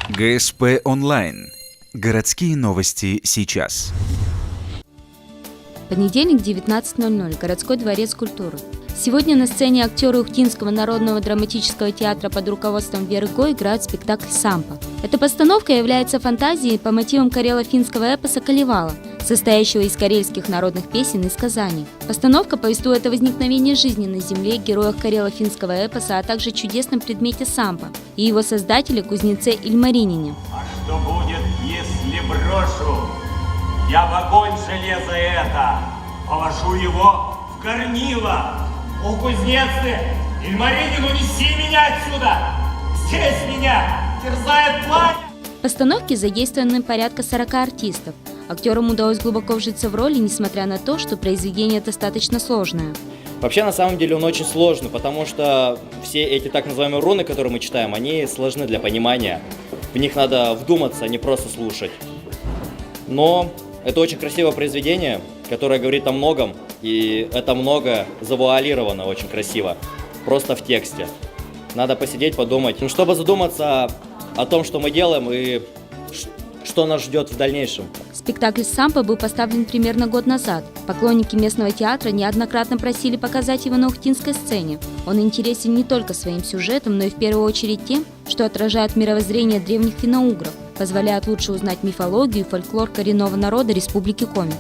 ГСП онлайн. Городские новости сейчас. Понедельник, 19:00. Городской дворец культуры. Сегодня на сцене актеры Ухтинского народного драматического театра под руководством Веры Го играют спектакль «Сампа». Эта постановка является фантазией по мотивам карело-финского эпоса «Калевала», состоящего из карельских народных песен и сказаний. Постановка повествует о возникновении жизни на земле, героях карело-финского эпоса, а также чудесном предмете сампа и его создателе, кузнеце Ильмаринине. А что будет, если брошу я в огонь железо это, положу его в горнило? О, кузнец ты, Ильмаринин, унеси меня отсюда! Здесь меня терзает пламя! В постановке задействованы порядка 40 артистов. Актерам удалось глубоко вжиться в роли, несмотря на то, что произведение достаточно сложное. Вообще, на самом деле, он очень сложный, потому что все эти так называемые руны, которые мы читаем, они сложны для понимания. В них надо вдуматься, а не просто слушать. Но это очень красивое произведение, которое говорит о многом, и это много завуалировано очень красиво, просто в тексте. Надо посидеть, подумать, чтобы задуматься о том, что мы делаем и что нас ждет в дальнейшем. Спектакль «Сампа» был поставлен примерно год назад. Поклонники местного театра неоднократно просили показать его на ухтинской сцене. Он интересен не только своим сюжетом, но и в первую очередь тем, что отражает мировоззрение древних финно-угров, позволяет лучше узнать мифологию и фольклор коренного народа Республики Коми.